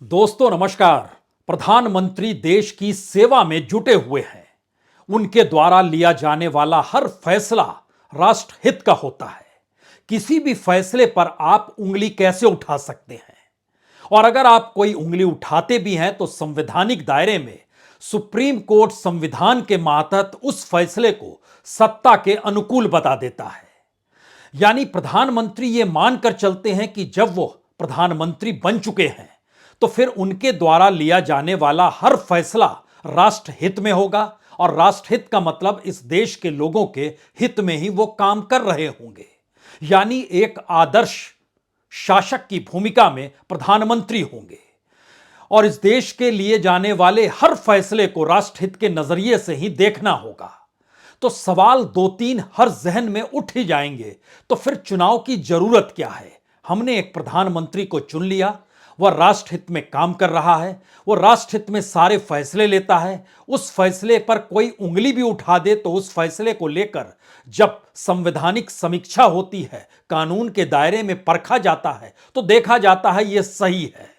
दोस्तों नमस्कार। प्रधानमंत्री देश की सेवा में जुटे हुए हैं। उनके द्वारा लिया जाने वाला हर फैसला राष्ट्र हित का होता है। किसी भी फैसले पर आप उंगली कैसे उठा सकते हैं, और अगर आप कोई उंगली उठाते भी हैं तो संवैधानिक दायरे में सुप्रीम कोर्ट संविधान के मातहत उस फैसले को सत्ता के अनुकूल बता देता है। यानी प्रधानमंत्री ये मानकर चलते हैं कि जब वो प्रधानमंत्री बन चुके हैं तो फिर उनके द्वारा लिया जाने वाला हर फैसला राष्ट्र हित में होगा, और राष्ट्र हित का मतलब इस देश के लोगों के हित में ही वो काम कर रहे होंगे। यानी एक आदर्श शासक की भूमिका में प्रधानमंत्री होंगे, और इस देश के लिए जाने वाले हर फैसले को राष्ट्र हित के नजरिए से ही देखना होगा। तो सवाल दो तीन हर जहन में उठ ही जाएंगे, तो फिर चुनाव की जरूरत क्या है? हमने एक प्रधानमंत्री को चुन लिया, वह राष्ट्र हित में काम कर रहा है, वह राष्ट्र हित में सारे फैसले लेता है। उस फैसले पर कोई उंगली भी उठा दे तो उस फैसले को लेकर जब संवैधानिक समीक्षा होती है, कानून के दायरे में परखा जाता है, तो देखा जाता है यह सही है।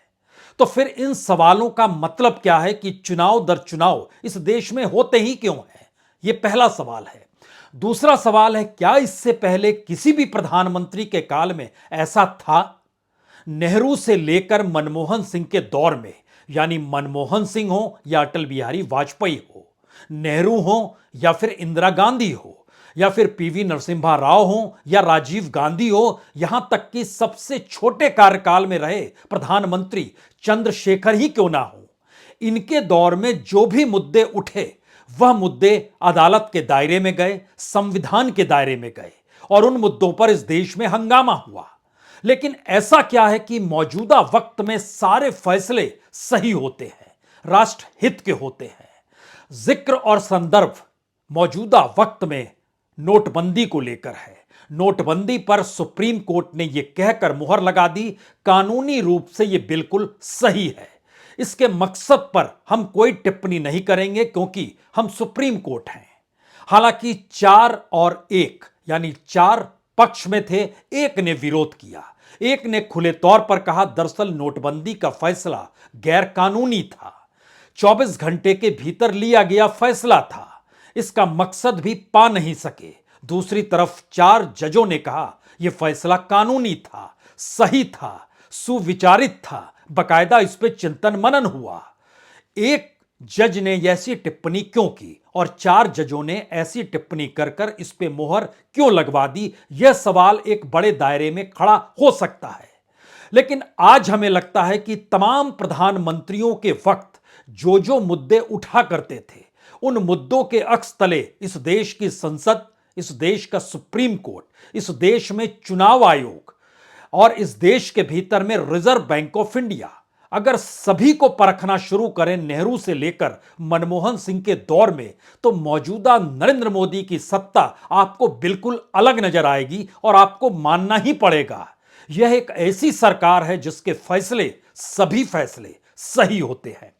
तो फिर इन सवालों का मतलब क्या है कि चुनाव दर चुनाव इस देश में होते ही क्यों हैं? यह पहला सवाल है। दूसरा सवाल है, क्या इससे पहले किसी भी प्रधानमंत्री के काल में ऐसा था? नेहरू से लेकर मनमोहन सिंह के दौर में, यानी मनमोहन सिंह हो या अटल बिहारी वाजपेयी हो, नेहरू हो या फिर इंदिरा गांधी हो, या फिर पीवी नरसिम्हा राव हो या राजीव गांधी हो, यहां तक कि सबसे छोटे कार्यकाल में रहे प्रधानमंत्री चंद्रशेखर ही क्यों ना हो, इनके दौर में जो भी मुद्दे उठे वह मुद्दे अदालत के दायरे में गए, संविधान के दायरे में गए, और उन मुद्दों पर इस देश में हंगामा हुआ। लेकिन ऐसा क्या है कि मौजूदा वक्त में सारे फैसले सही होते हैं, राष्ट्र हित के होते हैं? जिक्र और संदर्भ मौजूदा वक्त में नोटबंदी को लेकर है। नोटबंदी पर सुप्रीम कोर्ट ने यह कहकर मुहर लगा दी, कानूनी रूप से यह बिल्कुल सही है। इसके मकसद पर हम कोई टिप्पणी नहीं करेंगे क्योंकि हम सुप्रीम कोर्ट हैं। हालांकि 4-1 यानी 4 पक्ष में थे, एक ने विरोध किया, एक ने खुले तौर पर कहा दरअसल नोटबंदी का फैसला गैर कानूनी था, 24 घंटे के भीतर लिया गया फैसला था, इसका मकसद भी पा नहीं सके। दूसरी तरफ 4 जजों ने कहा यह फैसला कानूनी था, सही था, सुविचारित था, बकायदा इस पे चिंतन मनन हुआ। एक जज ने ऐसी टिप्पणी क्यों की और 4 जजों ने ऐसी टिप्पणी कर कर इस पे मोहर क्यों लगवा दी, यह सवाल एक बड़े दायरे में खड़ा हो सकता है। लेकिन आज हमें लगता है कि तमाम प्रधानमंत्रियों के वक्त जो जो मुद्दे उठा करते थे, उन मुद्दों के अक्स तले इस देश की संसद, इस देश का सुप्रीम कोर्ट, इस देश में चुनाव आयोग और इस देश के भीतर में रिजर्व बैंक ऑफ इंडिया, अगर सभी को परखना शुरू करें नेहरू से लेकर मनमोहन सिंह के दौर में, तो मौजूदा नरेंद्र मोदी की सत्ता आपको बिल्कुल अलग नजर आएगी और आपको मानना ही पड़ेगा। यह एक ऐसी सरकार है जिसके फैसले, सभी फैसले सही होते हैं।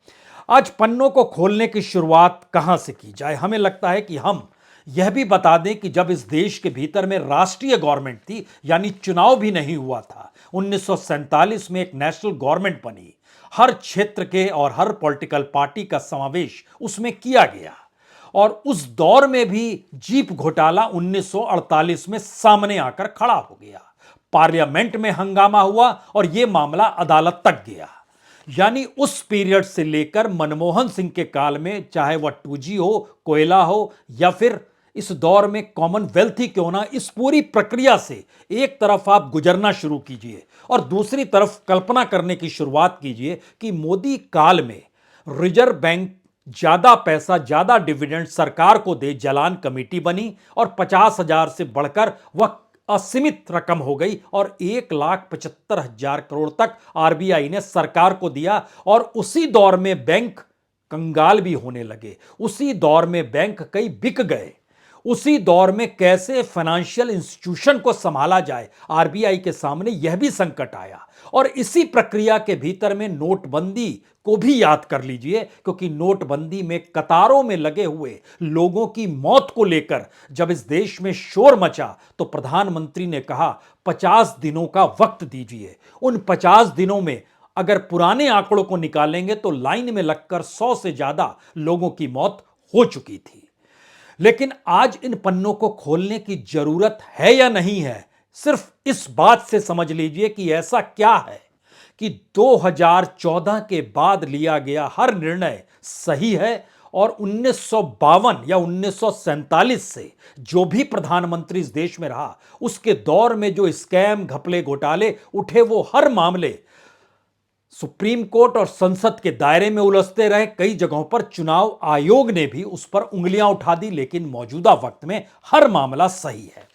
आज पन्नों को खोलने की शुरुआत कहां से की जाए? हमें लगता है कि हम यह भी बता दें कि जब इस देश के भीतर में राष्ट्रीय गवर्नमेंट थी, यानी चुनाव भी नहीं हुआ था, 1947 में एक नेशनल गवर्नमेंट बनी, हर क्षेत्र के और हर पॉलिटिकल पार्टी का समावेश उसमें किया गया, और उस दौर में भी जीप घोटाला 1948 में सामने आकर खड़ा हो गया, पार्लियामेंट में हंगामा हुआ और यह मामला अदालत तक गया। यानी उस पीरियड से लेकर मनमोहन सिंह के काल में, चाहे वह 2G हो, कोयला हो, या फिर इस दौर में कॉमनवेल्थ ही क्यों ना, इस पूरी प्रक्रिया से एक तरफ आप गुजरना शुरू कीजिए और दूसरी तरफ कल्पना करने की शुरुआत कीजिए कि मोदी काल में रिजर्व बैंक ज्यादा पैसा, ज्यादा डिविडेंड सरकार को दे, जलान कमेटी बनी और 50,000 से बढ़कर वह असीमित रकम हो गई और 1,75,000 करोड़ तक आरबीआई ने सरकार को दिया। और उसी दौर में बैंक कंगाल भी होने लगे, उसी दौर में बैंक कई बिक गए, उसी दौर में कैसे फाइनेंशियल इंस्टीट्यूशन को संभाला जाए, आरबीआई के सामने यह भी संकट आया। और इसी प्रक्रिया के भीतर में नोटबंदी को भी याद कर लीजिए, क्योंकि नोटबंदी में कतारों में लगे हुए लोगों की मौत को लेकर जब इस देश में शोर मचा तो प्रधानमंत्री ने कहा 50 दिनों का वक्त दीजिए। उन 50 दिनों में अगर पुराने आंकड़ों को निकालेंगे तो लाइन में लगकर 100 से ज्यादा लोगों की मौत हो चुकी थी। लेकिन आज इन पन्नों को खोलने की जरूरत है या नहीं है, सिर्फ इस बात से समझ लीजिए कि ऐसा क्या है कि 2014 के बाद लिया गया हर निर्णय सही है और 1952 या 1947 से जो भी प्रधानमंत्री इस देश में रहा उसके दौर में जो स्कैम घपले घोटाले उठे वो हर मामले सुप्रीम कोर्ट और संसद के दायरे में उलझते रहे। कई जगहों पर चुनाव आयोग ने भी उस पर उंगलियां उठा दी, लेकिन मौजूदा वक्त में हर मामला सही है।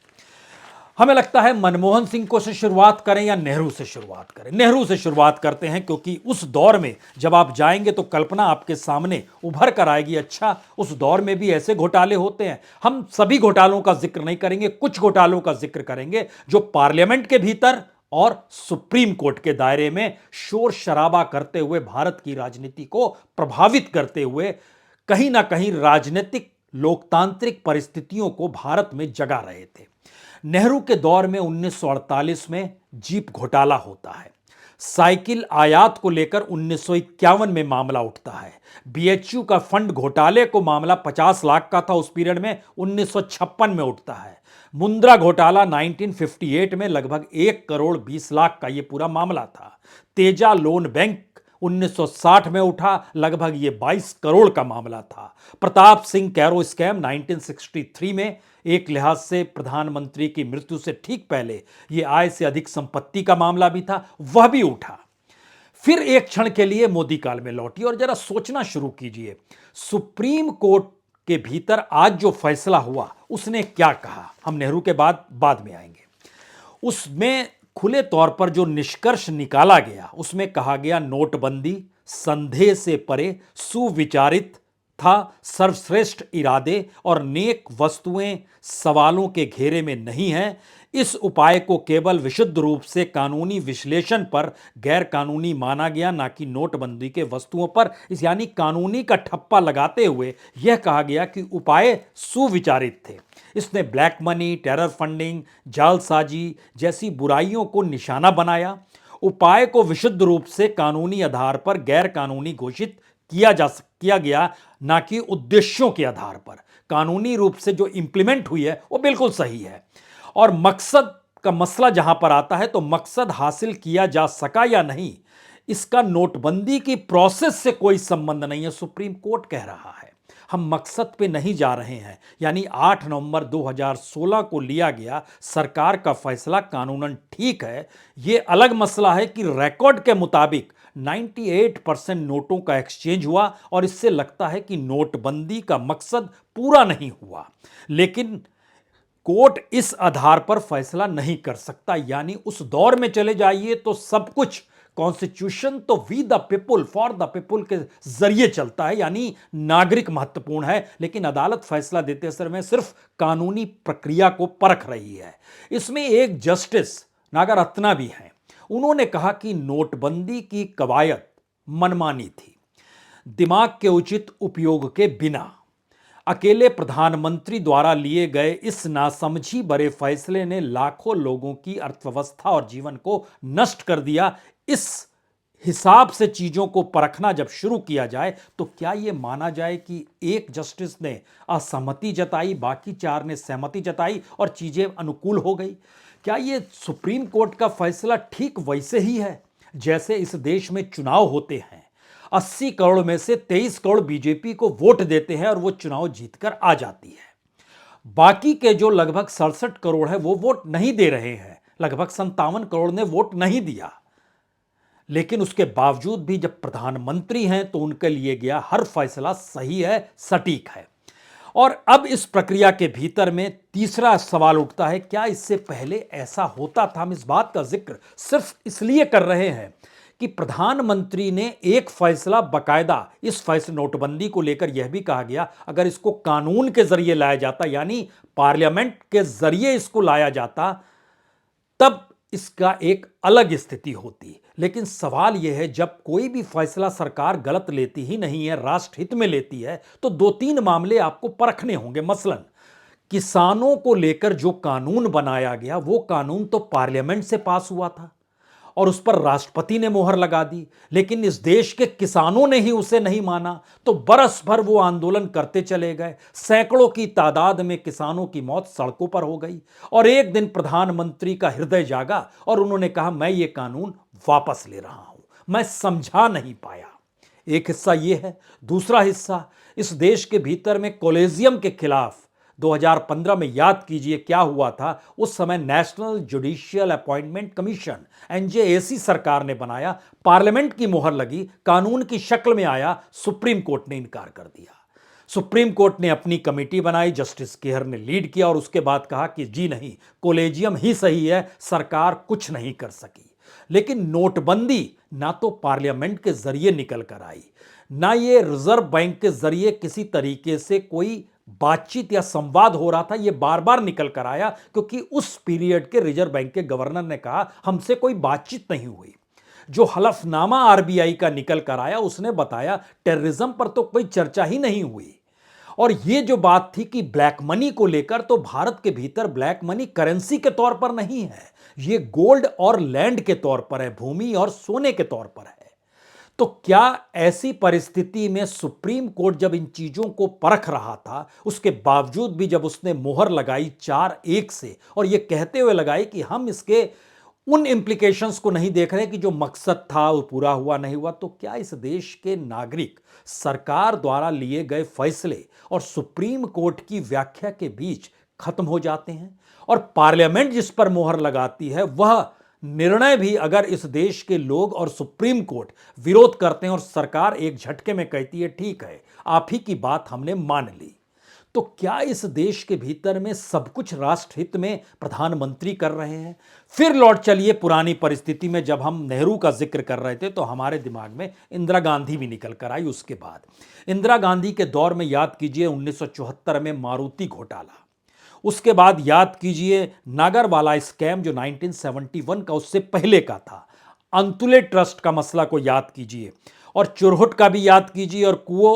हमें लगता है मनमोहन सिंह को से शुरुआत करें या नेहरू से शुरुआत करें। नेहरू से शुरुआत करते हैं, क्योंकि उस दौर में जब आप जाएंगे तो कल्पना आपके सामने उभर कर आएगी, अच्छा उस दौर में भी ऐसे घोटाले होते हैं। हम सभी घोटालों का जिक्र नहीं करेंगे, कुछ घोटालों का जिक्र करेंगे जो पार्लियामेंट के भीतर और सुप्रीम कोर्ट के दायरे में शोर शराबा करते हुए भारत की राजनीति को प्रभावित करते हुए कहीं ना कहीं राजनीतिक लोकतांत्रिक परिस्थितियों को भारत में जगा रहे थे। नेहरू के दौर में 1948 में जीप घोटाला होता है। साइकिल आयात को लेकर 1951 में मामला उठता है। बीएचयू का फंड घोटाले को मामला 50 लाख का था उस पीरियड में, 1956 में उठता है। मुंद्रा घोटाला 1958 में लगभग 1 करोड़ 20 लाख का यह पूरा मामला था। तेजा लोन बैंक 1960 में उठा, लगभग ये 22 करोड़ का मामला था। प्रताप सिंह कैरो स्कैम 1963 में, एक लिहाज से प्रधानमंत्री की मृत्यु से ठीक पहले यह आय से अधिक संपत्ति का मामला भी था, वह भी उठा। फिर एक क्षण के लिए मोदी काल में लौटी और जरा सोचना शुरू कीजिए, सुप्रीम कोर्ट के भीतर आज जो फैसला हुआ उसने क्या कहा। हम नेहरू के बाद में आएंगे। उसमें खुले तौर पर जो निष्कर्ष निकाला गया उसमें कहा गया नोटबंदी संदेह से परे सुविचारित था, सर्वश्रेष्ठ इरादे और नेक वस्तुएं सवालों के घेरे में नहीं हैं। इस उपाय को केवल विशुद्ध रूप से कानूनी विश्लेषण पर गैर कानूनी माना गया, ना कि नोटबंदी के वस्तुओं पर। इस यानी कानूनी का ठप्पा लगाते हुए यह कहा गया कि उपाय सुविचारित थे। इसने ब्लैक मनी, टेरर फंडिंग, जालसाजी जैसी बुराइयों को निशाना बनाया। उपाय को विशुद्ध रूप से कानूनी आधार पर गैर कानूनी घोषित किया गया, ना कि उद्देश्यों के आधार पर। कानूनी रूप से जो इंप्लीमेंट हुई है वो बिल्कुल सही है। और मकसद का मसला जहां पर आता है तो मकसद हासिल किया जा सका या नहीं, इसका नोटबंदी की प्रोसेस से कोई संबंध नहीं है, सुप्रीम कोर्ट कह रहा है। हम मकसद पे नहीं जा रहे हैं, यानी 8 नवंबर 2016 को लिया गया सरकार का फैसला कानूनन ठीक है। यह अलग मसला है कि रिकॉर्ड के मुताबिक 98% नोटों का एक्सचेंज हुआ और इससे लगता है कि नोटबंदी का मकसद पूरा नहीं हुआ। लेकिन कोर्ट इस आधार पर फैसला नहीं कर सकता, यानी उस दौर में चले जाइए तो सब कुछ कॉन्स्टिट्यूशन तो we the people for the people के जरिए चलता है, यानी नागरिक महत्वपूर्ण है, लेकिन अदालत फैसला देते समय सिर्फ कानूनी प्रक्रिया को परख रही है। इसमें एक जस्टिस नागरत्ना भी हैं, उन्होंने कहा कि नोटबंदी की कवायद मनमानी थी, दिमाग के उचित उपयोग के बिना। अकेले प्रधानमंत्री द्वारा लिए गए इस नासमझी भरे फैसले ने लाखों लोगों की अर्थव्यवस्था और जीवन को नष्ट कर दिया। इस हिसाब से चीजों को परखना जब शुरू किया जाए तो क्या यह माना जाए कि एक जस्टिस ने असहमति जताई, बाकी 4 ने सहमति जताई और चीजें अनुकूल हो गई? क्या यह सुप्रीम कोर्ट का फैसला ठीक वैसे ही है जैसे इस देश में चुनाव होते हैं? 80 करोड़ में से 23 करोड़ बीजेपी को वोट देते हैं और वो चुनाव जीतकर आ जाती है। बाकी के जो लगभग 67 करोड़ है वो वोट नहीं दे रहे हैं, लगभग 57 करोड़ ने वोट नहीं दिया। लेकिन उसके बावजूद भी जब प्रधानमंत्री हैं तो उनके लिए गया हर फैसला सही है, सटीक है। और अब इस प्रक्रिया के भीतर में तीसरा सवाल उठता है, क्या इससे पहले ऐसा होता था? हम इस बात का जिक्र सिर्फ इसलिए कर रहे हैं कि प्रधानमंत्री ने एक फैसला बाकायदा, इस फैसले नोटबंदी को लेकर यह भी कहा गया अगर इसको कानून के जरिए लाया जाता, यानी पार्लियामेंट के जरिए इसको लाया जाता, तब इसका एक अलग स्थिति होती। लेकिन सवाल यह है, जब कोई भी फैसला सरकार गलत लेती ही नहीं है, राष्ट्रहित में लेती है, तो 2-3 मामले आपको परखने होंगे। मसलन किसानों को लेकर जो कानून बनाया गया वो कानून तो पार्लियामेंट से पास हुआ था और उस पर राष्ट्रपति ने मोहर लगा दी, लेकिन इस देश के किसानों ने ही उसे नहीं माना तो बरस भर वो आंदोलन करते चले गए। सैकड़ों की तादाद में किसानों की मौत सड़कों पर हो गई और एक दिन प्रधानमंत्री का हृदय जागा और उन्होंने कहा, मैं ये कानून वापस ले रहा हूं, मैं समझा नहीं पाया। एक हिस्सा ये है। दूसरा हिस्सा, इस देश के भीतर में कॉलेजियम के खिलाफ 2015 में याद कीजिए क्या हुआ था। उस समय national judicial appointment commission NJAC सरकार ने बनाया, पार्लियामेंट की मोहर लगी, कानून की शक्ल में आया, सुप्रीम कोर्ट ने इनकार कर दिया। सुप्रीम कोर्ट ने अपनी कमेटी बनाई, जस्टिस केहर ने लीड किया और उसके बाद कहा कि जी नहीं, कॉलेजियम ही सही है, सरकार कुछ नहीं कर सकी। लेकिन नोटबंदी ना तो पार्लियामेंट के जरिए निकल कर आई, ना ये रिजर्व बैंक के जरिए किसी तरीके से कोई बातचीत या संवाद हो रहा था। ये बार बार निकल कर आया क्योंकि उस पीरियड के रिजर्व बैंक के गवर्नर ने कहा हमसे कोई बातचीत नहीं हुई। जो हलफनामा आरबीआई का निकल कर आया उसने बताया टेररिज्म पर तो कोई चर्चा ही नहीं हुई। और ये जो बात थी कि ब्लैक मनी को लेकर, तो भारत के भीतर ब्लैक मनी करेंसी के तौर पर नहीं है, ये गोल्ड और लैंड के तौर पर है, भूमि और सोने के तौर पर है। तो क्या ऐसी परिस्थिति में सुप्रीम कोर्ट जब इन चीजों को परख रहा था, उसके बावजूद भी जब उसने मोहर लगाई 4-1 से और यह कहते हुए लगाई कि हम इसके उन इंप्लीकेशंस को नहीं देख रहे कि जो मकसद था वो पूरा हुआ नहीं हुआ, तो क्या इस देश के नागरिक सरकार द्वारा लिए गए फैसले और सुप्रीम कोर्ट की व्याख्या के बीच खत्म हो जाते हैं? और पार्लियामेंट जिस पर मोहर लगाती है वह निर्णय भी अगर इस देश के लोग और सुप्रीम कोर्ट विरोध करते हैं और सरकार एक झटके में कहती है ठीक है, आप ही की बात हमने मान ली, तो क्या इस देश के भीतर में सब कुछ राष्ट्रहित में प्रधानमंत्री कर रहे हैं? फिर लौट चलिए पुरानी परिस्थिति में। जब हम नेहरू का जिक्र कर रहे थे तो हमारे दिमाग में इंदिरा गांधी भी निकल कर आई। उसके बाद इंदिरा गांधी के दौर में याद कीजिए 1974 में मारुति घोटाला, उसके बाद याद कीजिए नागरवाला स्कैम जो 1971 का उससे पहले का था, अंतुले ट्रस्ट का मसला को याद कीजिए और चुरहुट का भी याद कीजिए और कुओ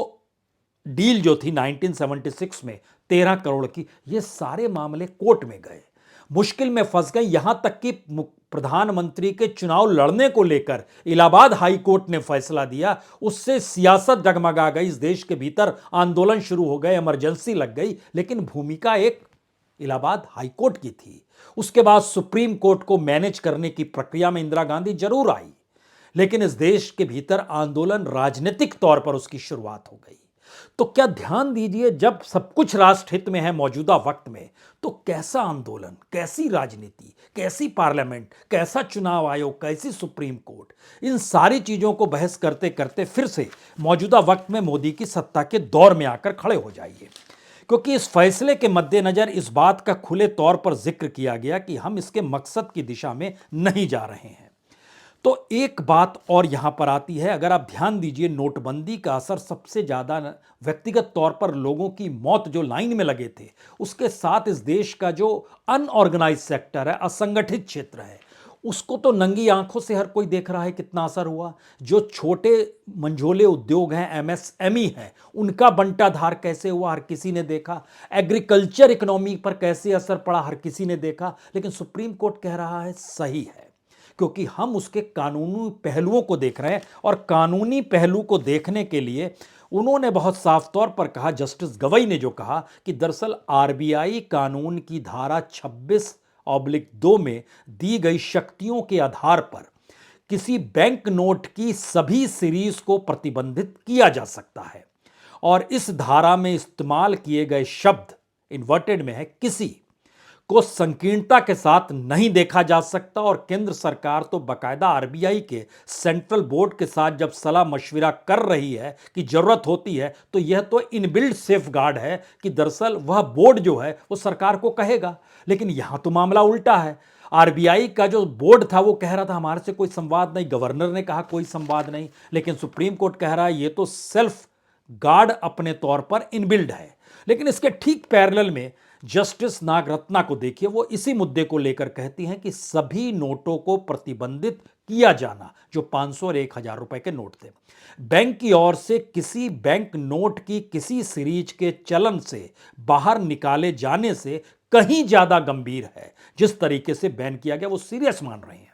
डील जो थी 1976 में 13 करोड़ की, ये सारे मामले कोर्ट में गए, मुश्किल में फंस गए। यहां तक कि प्रधानमंत्री के चुनाव लड़ने को लेकर इलाहाबाद हाई कोर्ट ने फैसला दिया, उससे सियासत डगमगा गई, इस देश के भीतर आंदोलन शुरू हो गए, इमरजेंसी लग गई, लेकिन भूमिका एक इलाहाबाद हाई कोर्ट की थी। उसके बाद सुप्रीम कोर्ट को मैनेज करने की प्रक्रिया में इंदिरा गांधी जरूर आई, लेकिन इस देश के भीतर आंदोलन राजनीतिक तौर पर उसकी शुरुआत हो गई। तो क्या ध्यान दीजिए, जब सब कुछ राष्ट्रहित में है मौजूदा वक्त में, तो कैसा आंदोलन, कैसी राजनीति, कैसी पार्लियामेंट, कैसा चुनाव आयोग, कैसी सुप्रीम कोर्ट, इन सारी चीजों को बहस करते करते फिर से मौजूदा वक्त में मोदी की सत्ता के दौर में आकर खड़े हो जाइए। क्योंकि इस फैसले के मद्देनजर इस बात का खुले तौर पर जिक्र किया गया कि हम इसके मकसद की दिशा में नहीं जा रहे हैं। तो एक बात और यहां पर आती है, अगर आप ध्यान दीजिए, नोटबंदी का असर सबसे ज्यादा व्यक्तिगत तौर पर लोगों की मौत जो लाइन में लगे थे, उसके साथ इस देश का जो अनऑर्गेनाइज सेक्टर है, असंगठित क्षेत्र है, उसको तो नंगी आंखों से हर कोई देख रहा है कितना असर हुआ। जो छोटे मंझोले उद्योग हैं, एमएसएमई हैं, उनका बंटाधार कैसे हुआ हर किसी ने देखा। एग्रीकल्चर इकोनॉमी पर कैसे असर पड़ा हर किसी ने देखा। लेकिन सुप्रीम कोर्ट कह रहा है सही है, क्योंकि हम उसके कानूनी पहलुओं को देख रहे हैं और कानूनी पहलू को देखने के लिए उन्होंने बहुत साफ तौर पर कहा, जस्टिस गवई ने जो कहा कि दरअसल आरबीआई कानून की धारा 26/2 में दी गई शक्तियों के आधार पर किसी बैंक नोट की सभी सीरीज को प्रतिबंधित किया जा सकता है और इस धारा में इस्तेमाल किए गए शब्द इन्वर्टेड में है, किसी को संकीर्णता के साथ नहीं देखा जा सकता। और केंद्र सरकार तो बाकायदा आरबीआई के सेंट्रल बोर्ड के साथ जब सलाह मशविरा कर रही है कि जरूरत होती है, तो यह तो इनबिल्ट सेफ गार्ड है कि दरअसल वह बोर्ड जो है वो सरकार को कहेगा। लेकिन यहां तो मामला उल्टा है। आरबीआई का जो बोर्ड था वो कह रहा था हमारे से कोई संवाद नहीं, गवर्नर ने कहा कोई संवाद नहीं, लेकिन सुप्रीम कोर्ट कह रहा है ये तो सेल्फ गार्ड अपने तौर पर इनबिल्ड है। लेकिन इसके ठीक पैरेलल में जस्टिस नागरत्ना को देखिए, वो इसी मुद्दे को लेकर कहती हैं कि सभी नोटों को प्रतिबंधित किया जाना, जो 500 और 1000 रुपए के नोट थे, बैंक की ओर से किसी बैंक नोट की किसी सीरीज के चलन से बाहर निकाले जाने से कहीं ज्यादा गंभीर है। जिस तरीके से बैन किया गया वो सीरियस मान रहे हैं।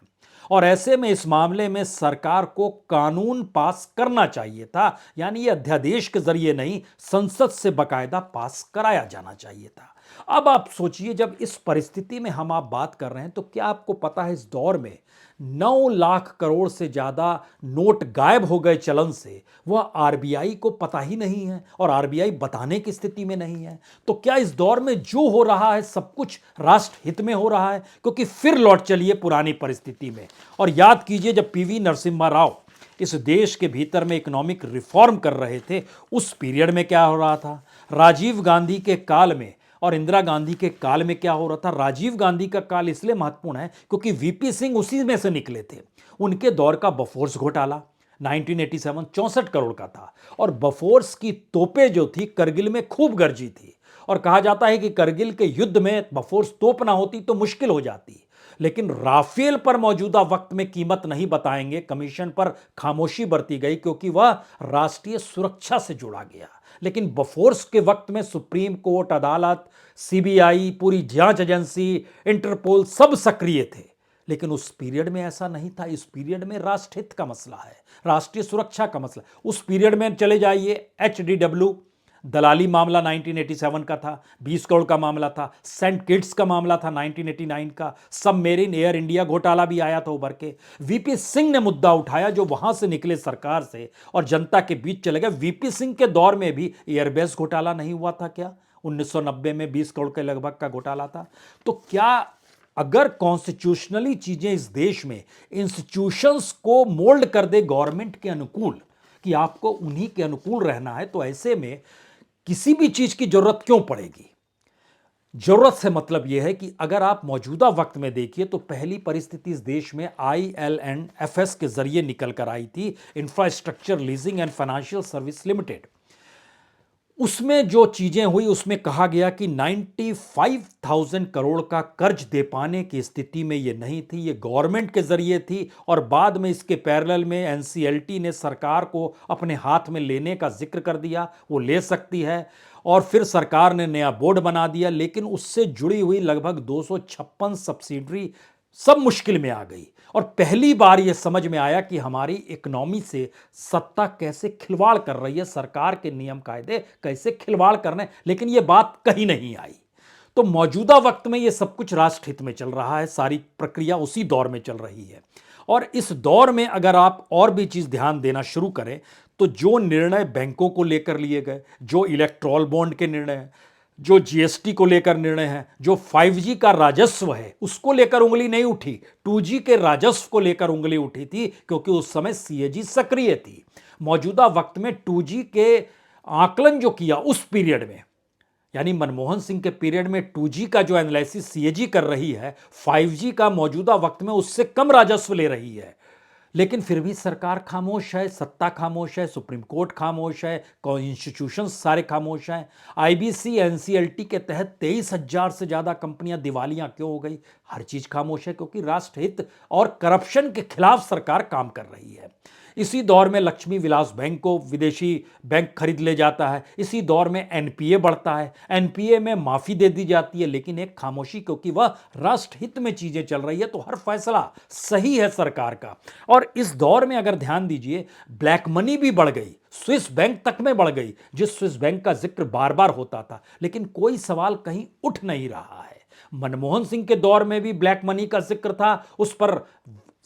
और ऐसे में इस मामले में सरकार को कानून पास करना चाहिए था, यानी ये अध्यादेश के जरिए नहीं, संसद से बकायदा पास कराया जाना चाहिए था। अब आप सोचिए, जब इस परिस्थिति में हम आप बात कर रहे हैं, तो क्या आपको पता है इस दौर में 9 लाख करोड़ से ज्यादा नोट गायब हो गए चलन से, वह आरबीआई को पता ही नहीं है और आरबीआई बताने की स्थिति में नहीं है। तो क्या इस दौर में जो हो रहा है सब कुछ राष्ट्र हित में हो रहा है? क्योंकि फिर लौट चलिए पुरानी परिस्थिति में और याद कीजिए, जब पीवी नरसिम्हा राव इस देश के भीतर में इकोनॉमिक रिफॉर्म कर रहे थे, उस पीरियड में क्या हो रहा था। राजीव गांधी के काल में और इंदिरा गांधी के काल में क्या हो रहा था। राजीव गांधी का काल इसलिए महत्वपूर्ण है क्योंकि वीपी सिंह उसी में से निकले थे। उनके दौर का बफोर्स घोटाला 1987 64 करोड़ का था और बफोर्स की तोपें जो थी करगिल में खूब गरजी थी और कहा जाता है कि करगिल के युद्ध में बफोर्स तोप ना होती तो मुश्किल हो जाती। लेकिन राफेल पर मौजूदा वक्त में कीमत नहीं बताएंगे, कमीशन पर खामोशी बरती गई क्योंकि वह राष्ट्रीय सुरक्षा से जुड़ा गया। लेकिन बफोर्स के वक्त में सुप्रीम कोर्ट, अदालत, सीबीआई, पूरी जांच एजेंसी, इंटरपोल सब सक्रिय थे। लेकिन उस पीरियड में ऐसा नहीं था। इस पीरियड में राष्ट्रहित का मसला है, राष्ट्रीय सुरक्षा का मसला। उस पीरियड में चले जाइए, एचडीडब्ल्यू दलाली मामला 1987 का था, 20 करोड़ का मामला था। सेंट किट्स का मामला था 1989 का। सबमेरिन एयर इंडिया घोटाला भी आया था उभर के। वीपी सिंह ने मुद्दा उठाया जो वहां से निकले सरकार से और जनता के बीच चले गए। वीपी सिंह के दौर में भी एयरबेस घोटाला नहीं हुआ था क्या? 1990 में 20 करोड़ के लगभग का घोटाला था। तो क्या अगर कॉन्स्टिट्यूशनली चीजें इस देश में इंस्टीट्यूशंस को मोल्ड कर दे गवर्नमेंट के अनुकूल कि आपको उन्हीं के अनुकूल रहना है, तो ऐसे में किसी भी चीज की जरूरत क्यों पड़ेगी? जरूरत से मतलब यह है कि अगर आप मौजूदा वक्त में देखिए तो पहली परिस्थिति इस देश में IL&FS के जरिए निकल कर आई थी, infrastructure leasing and financial service limited. उसमें जो चीजें हुई उसमें कहा गया कि 95,000 करोड़ का कर्ज दे पाने की स्थिति में ये नहीं थी, ये गवर्नमेंट के जरिए थी। और बाद में इसके पैरेलल में एनसीएलटी ने सरकार को अपने हाथ में लेने का जिक्र कर दिया, वो ले सकती है। और फिर सरकार ने नया बोर्ड बना दिया, लेकिन उससे जुड़ी हुई लगभग 256 सब्सिडरी सब मुश्किल में आ गई। और पहली बार यह समझ में आया कि हमारी इकोनॉमी से सत्ता कैसे खिलवाड़ कर रही है, सरकार के नियम कायदे कैसे खिलवाड़ कर रहे हैं, लेकिन यह बात कहीं नहीं आई। तो मौजूदा वक्त में यह सब कुछ राष्ट्रहित में चल रहा है, सारी प्रक्रिया उसी दौर में चल रही है। और इस दौर में अगर आप और भी चीज ध्यान देना शुरू करें तो जो निर्णय बैंकों को लेकर लिए गए, जो इलेक्ट्रॉल बॉन्ड के निर्णय हैं, जो जीएसटी को लेकर निर्णय है, जो 5G का राजस्व है उसको लेकर उंगली नहीं उठी, 2G के राजस्व को लेकर उंगली उठी थी क्योंकि उस समय सीएजी सक्रिय थी। मौजूदा वक्त में 2G के आकलन जो किया उस पीरियड में, यानी मनमोहन सिंह के पीरियड में 2G का जो एनालिसिस सीएजी कर रही है, 5G का मौजूदा वक्त में उससे कम राजस्व ले रही है। लेकिन फिर भी सरकार खामोश है, सत्ता खामोश है, सुप्रीम कोर्ट खामोश है, इंस्टीट्यूशंस सारे खामोश हैं। आईबीसी एनसीएलटी के तहत 23,000 से ज्यादा कंपनियां दिवालियां क्यों हो गई? हर चीज खामोश है क्योंकि राष्ट्रहित और करप्शन के खिलाफ सरकार काम कर रही है। इसी दौर में लक्ष्मी विलास बैंक को विदेशी बैंक खरीद ले जाता है। इसी दौर में एनपीए बढ़ता है, एनपीए में माफी दे दी जाती है, लेकिन एक खामोशी क्योंकि वह राष्ट्रहित में चीजें चल रही है तो हर फैसला सही है सरकार का। और इस दौर में अगर ध्यान दीजिए, ब्लैक मनी भी बढ़ गई, स्विस बैंक तक में बढ़ गई, जिस स्विस बैंक का जिक्र बार बार होता था, लेकिन कोई सवाल कहीं उठ नहीं रहा है। मनमोहन सिंह के दौर में भी ब्लैक मनी का जिक्र था, उस पर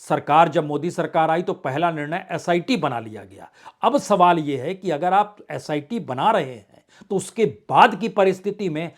सरकार, जब मोदी सरकार आई तो पहला निर्णय एसआईटी बना लिया गया। अब सवाल यह है कि अगर आप एसआईटी बना रहे हैं तो उसके बाद की परिस्थिति में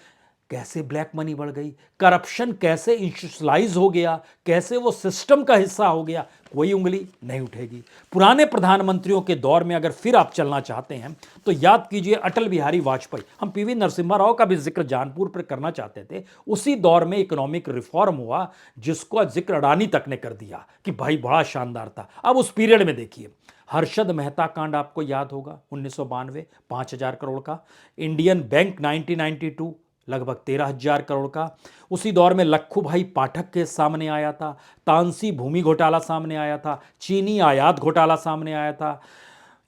कैसे ब्लैक मनी बढ़ गई, करप्शन कैसे इंस्टीट्यूशनलाइज हो गया, कैसे वो सिस्टम का हिस्सा हो गया, कोई उंगली नहीं उठेगी। पुराने प्रधानमंत्रियों के दौर में अगर फिर आप चलना चाहते हैं तो याद कीजिए अटल बिहारी वाजपेयी। हम पीवी नरसिम्हा राव का भी जिक्र जानपुर पर करना चाहते थे। उसी दौर में इकोनॉमिक रिफॉर्म हुआ जिसको जिक्र अडानी तक ने कर दिया कि भाई बड़ा शानदार था। अब उस पीरियड में देखिए, हर्षद मेहता कांड आपको याद होगा, 1992 5,000 करोड़ का। इंडियन बैंक 1992 लगभग 13,000 करोड़ का। उसी दौर में लखू भाई पाठक केस सामने आया था, तानसी भूमि घोटाला सामने आया था, चीनी आयात घोटाला सामने आया था,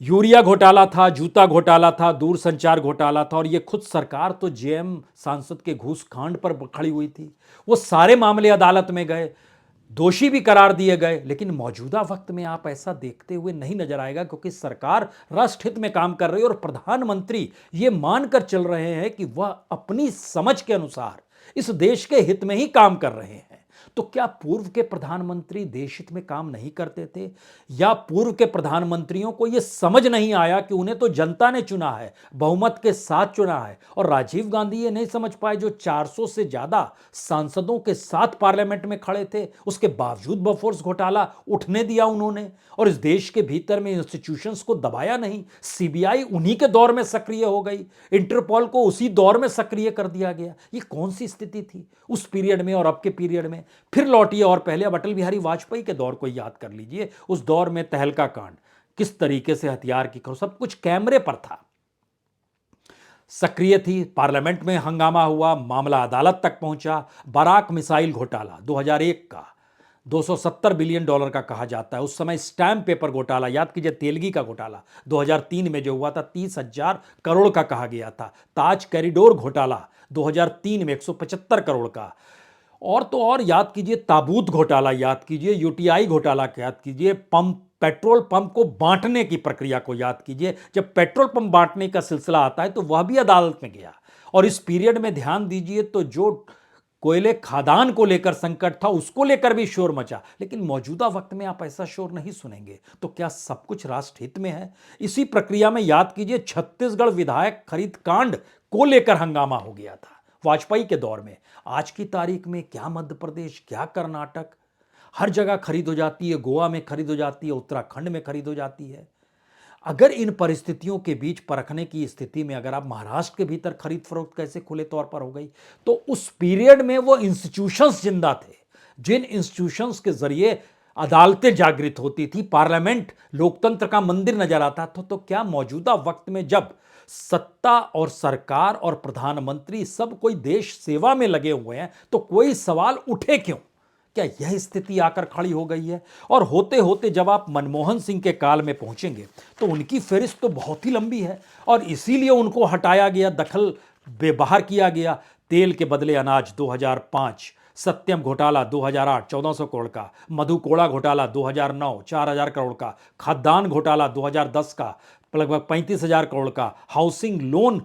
यूरिया घोटाला था, जूता घोटाला था, दूरसंचार घोटाला था। और ये खुद सरकार तो जेएम सांसद के घूस कांड पर खड़ी हुई थी। वो सारे मामले अदालत में गए। दोषी भी करार दिए गए। लेकिन मौजूदा वक्त में आप ऐसा देखते हुए नहीं नजर आएगा, क्योंकि सरकार राष्ट्रहित में काम कर रही है और प्रधानमंत्री ये मानकर चल रहे हैं कि वह अपनी समझ के अनुसार इस देश के हित में ही काम कर रहे हैं। तो क्या पूर्व के प्रधानमंत्री देश हित में काम नहीं करते थे, या पूर्व के प्रधानमंत्रियों को यह समझ नहीं आया कि उन्हें तो जनता ने चुना है, बहुमत के साथ चुना है? और राजीव गांधी ये नहीं समझ पाए, जो 400 से ज्यादा सांसदों के साथ पार्लियामेंट में खड़े थे, उसके बावजूद बोफोर्स घोटाला उठने दिया उन्होंने और इस देश के भीतर में इंस्टीट्यूशंस को दबाया नहीं। सीबीआई उन्हीं के दौर में सक्रिय हो गई, इंटरपोल को उसी दौर में सक्रिय कर दिया गया। ये कौन सी स्थिति थी उस पीरियड में और अब के पीरियड में? फिर लौटिए और पहले अब अटल बिहारी वाजपेयी के दौर को याद कर लीजिए। उस दौर में तहलका कांड, किस तरीके से हथियार की खरीद, सब कुछ कैमरे पर था, सक्रिय थी। पार्लियामेंट में हंगामा हुआ, मामला अदालत तक पहुंचा। बराक मिसाइल घोटाला 2001 का, $270 बिलियन का कहा जाता है। उस समय स्टैम्प पेपर घोटाला, याद कीजिए, तेलगी का घोटाला 2003 में जो हुआ था, 30,000 करोड़ का कहा गया था। ताज कॉरिडोर घोटाला 2003 में 175 करोड़ का। और तो और याद कीजिए, ताबूत घोटाला याद कीजिए, यूटीआई घोटाला याद कीजिए, पंप, पेट्रोल पंप को बांटने की प्रक्रिया को याद कीजिए। जब पेट्रोल पंप बांटने का सिलसिला आता है तो वह भी अदालत में गया। और इस पीरियड में ध्यान दीजिए तो जो कोयले खादान को लेकर संकट था, उसको लेकर भी शोर मचा। लेकिन मौजूदा वक्त में आप ऐसा शोर नहीं सुनेंगे। तो क्या सब कुछ राष्ट्रहित में है? इसी प्रक्रिया में याद कीजिए, छत्तीसगढ़ विधायक खरीद कांड को लेकर हंगामा हो गया था वाजपेयी के दौर में। आज की तारीख में क्या मध्य प्रदेश, क्या कर्नाटक, हर जगह खरीद हो जाती है। गोवा में खरीद हो जाती है, उत्तराखंड में खरीद हो जाती है। अगर इन परिस्थितियों के बीच परखने की स्थिति में अगर आप महाराष्ट्र के भीतर खरीद फरोख्त कैसे खुले तौर पर हो गई, तो उस पीरियड में वो इंस्टीट्यूशंस जिंदा थे, जिन इंस्टीट्यूशंस के जरिए अदालतें जागृत होती थी, पार्लियामेंट लोकतंत्र का मंदिर नजर आता था। तो क्या मौजूदा वक्त में जब सत्ता और सरकार और प्रधानमंत्री सब कोई देश सेवा में लगे हुए हैं, तो कोई सवाल उठे क्यों? क्या यह स्थिति आकर खड़ी हो गई है? और होते होते जब आप मनमोहन सिंह के काल में पहुंचेंगे तो उनकी फहरिस्त तो बहुत ही लंबी है और इसीलिए उनको हटाया गया, दखल बेबाहर किया गया। तेल के बदले अनाज 2005, सत्यम घोटाला 2008 1400 करोड़ का, मधु कोड़ा घोटाला 2009 4000 करोड़ का, खाद्यान्न घोटाला 2010 का लगभग 35,000 करोड़ का, हाउसिंग लोन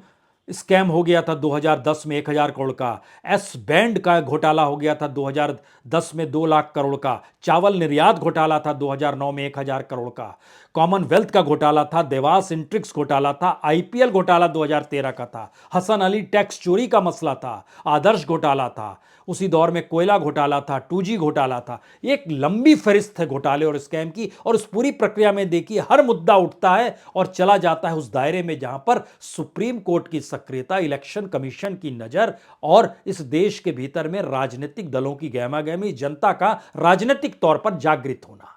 स्कैम हो गया था 2010 में 1,000 करोड़ का, एस बैंड का घोटाला हो गया था 2010 में 2 लाख करोड़ का, चावल निर्यात घोटाला था 2009 में 1,000 करोड़ का, कॉमनवेल्थ का घोटाला था, देवास इंट्रिक्स घोटाला था, आईपीएल घोटाला 2013 का था, हसन अली टैक्स चोरी का मसला था, आदर्श घोटाला था, उसी दौर में कोयला घोटाला था, 2G घोटाला था। एक लंबी फहरिस्त है घोटाले और स्कैम की। और उस पूरी प्रक्रिया में देखिए, हर मुद्दा उठता है और चला जाता है उस दायरे में जहां पर सुप्रीम कोर्ट की सक्रियता, इलेक्शन कमीशन की नजर और इस देश के भीतर में राजनीतिक दलों की गहमागहमी, जनता का राजनीतिक तौर पर जागृत होना।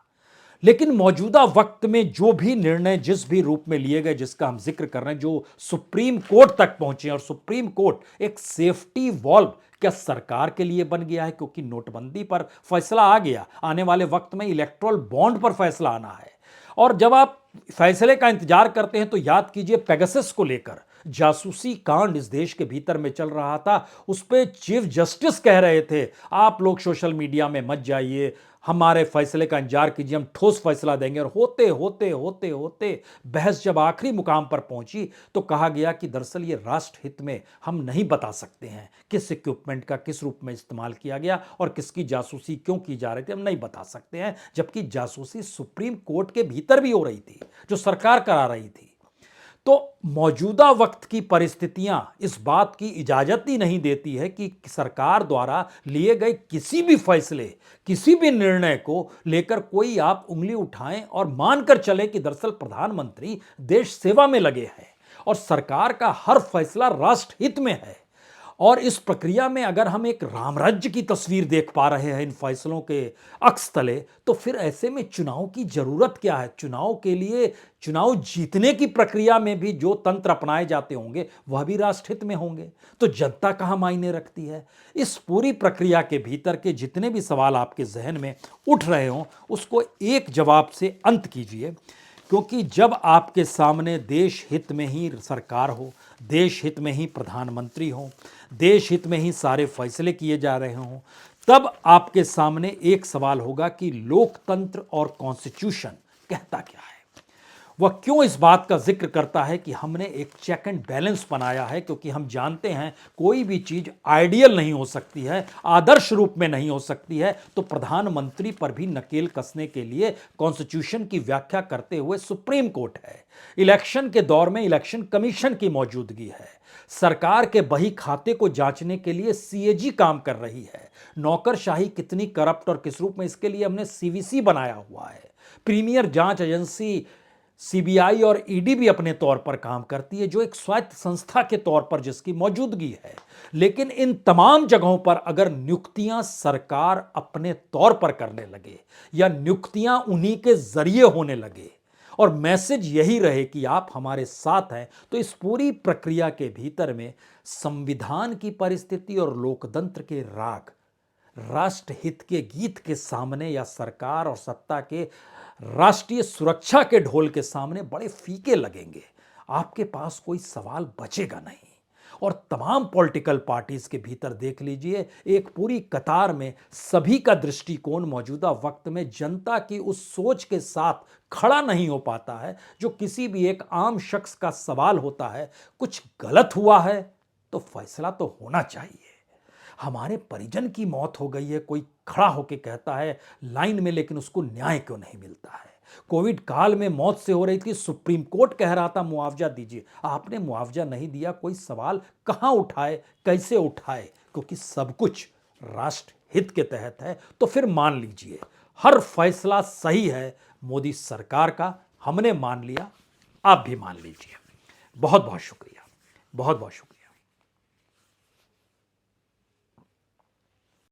लेकिन मौजूदा वक्त में जो भी निर्णय जिस भी रूप में लिए गए, जिसका हम जिक्र कर रहे हैं, जो सुप्रीम कोर्ट तक पहुंचे, और सुप्रीम कोर्ट एक सेफ्टी वॉल्व क्या सरकार के लिए बन गया है? क्योंकि नोटबंदी पर फैसला आ गया, आने वाले वक्त में इलेक्ट्रल बॉन्ड पर फैसला आना है। और जब आप फैसले का इंतजार करते हैं तो याद कीजिए, पेगासस को लेकर जासूसी कांड इस देश के भीतर में चल रहा था, उस पर चीफ जस्टिस कह रहे थे आप लोग सोशल मीडिया में मत जाइए, हमारे फैसले का इंतजार कीजिए, हम ठोस फैसला देंगे। और होते होते होते होते बहस जब आखिरी मुकाम पर पहुंची तो कहा गया कि दरअसल ये राष्ट्रहित में हम नहीं बता सकते हैं किस इक्विपमेंट का किस रूप में इस्तेमाल किया गया और किसकी जासूसी क्यों की जा रही थी, हम नहीं बता सकते हैं। जबकि जासूसी सुप्रीम कोर्ट के भीतर भी हो रही थी, जो सरकार करा रही थी। तो मौजूदा वक्त की परिस्थितियां इस बात की इजाजत ही नहीं देती है कि सरकार द्वारा लिए गए किसी भी फैसले, किसी भी निर्णय को लेकर कोई आप उंगली उठाएं और मानकर चलें कि दरअसल प्रधानमंत्री देश सेवा में लगे हैं और सरकार का हर फैसला राष्ट्रहित में है। और इस प्रक्रिया में अगर हम एक रामराज्य की तस्वीर देख पा रहे हैं इन फैसलों के अक्स तले, तो फिर ऐसे में चुनाव की जरूरत क्या है? चुनाव के लिए, चुनाव जीतने की प्रक्रिया में भी जो तंत्र अपनाए जाते होंगे वह भी राष्ट्रहित में होंगे। तो जनता कहां मायने रखती है? इस पूरी प्रक्रिया के भीतर के जितने भी सवाल आपके जहन में उठ रहे हों, उसको एक जवाब से अंत कीजिए। क्योंकि जब आपके सामने देश हित में ही सरकार हो, देश हित में ही प्रधानमंत्री हो, देश हित में ही सारे फैसले किए जा रहे हों, तब आपके सामने एक सवाल होगा कि लोकतंत्र और कॉन्स्टिट्यूशन कहता क्या है। वह क्यों इस बात का जिक्र करता है कि हमने एक चेक एंड बैलेंस बनाया है, क्योंकि हम जानते हैं कोई भी चीज आइडियल नहीं हो सकती है, आदर्श रूप में नहीं हो सकती है। तो प्रधानमंत्री पर भी नकेल कसने के लिए कॉन्स्टिट्यूशन की व्याख्या करते हुए सुप्रीम कोर्ट है। इलेक्शन के दौर में इलेक्शन कमीशन की मौजूदगी है। सरकार के बही खाते को जांचने के लिए सीएजी काम कर रही है। नौकरशाही कितनी करप्ट और किस रूप में, इसके लिए हमने सीवीसी बनाया हुआ है। प्रीमियर जांच एजेंसी सीबीआई और ईडी भी अपने तौर पर काम करती है, जो एक स्वायत्त संस्था के तौर पर जिसकी मौजूदगी है। लेकिन इन तमाम जगहों पर अगर नियुक्तियां सरकार अपने तौर पर करने लगे या नियुक्तियां उन्हीं के जरिए होने लगे और मैसेज यही रहे कि आप हमारे साथ हैं, तो इस पूरी प्रक्रिया के भीतर में संविधान की परिस्थिति और लोकतंत्र के राग राष्ट्र हित के गीत के सामने या सरकार और सत्ता के राष्ट्रीय सुरक्षा के ढोल के सामने बड़े फीके लगेंगे। आपके पास कोई सवाल बचेगा नहीं। और तमाम पॉलिटिकल पार्टीज के भीतर देख लीजिए, एक पूरी कतार में सभी का दृष्टिकोण मौजूदा वक्त में जनता की उस सोच के साथ खड़ा नहीं हो पाता है, जो किसी भी एक आम शख्स का सवाल होता है। कुछ गलत हुआ है तो फैसला तो होना चाहिए। हमारे परिजन की मौत हो गई है, कोई खड़ा होकर कहता है लाइन में, लेकिन उसको न्याय क्यों नहीं मिलता है। कोविड काल में मौत से हो रही थी, सुप्रीम कोर्ट कह रहा था मुआवजा दीजिए, आपने मुआवजा नहीं दिया। कोई सवाल कहां उठाए, कैसे उठाए, क्योंकि सब कुछ राष्ट्र हित के तहत है। तो फिर मान लीजिए हर फैसला सही है मोदी सरकार का। हमने मान लिया, आप भी मान लीजिए। बहुत बहुत शुक्रिया, बहुत बहुत शुक्रिया।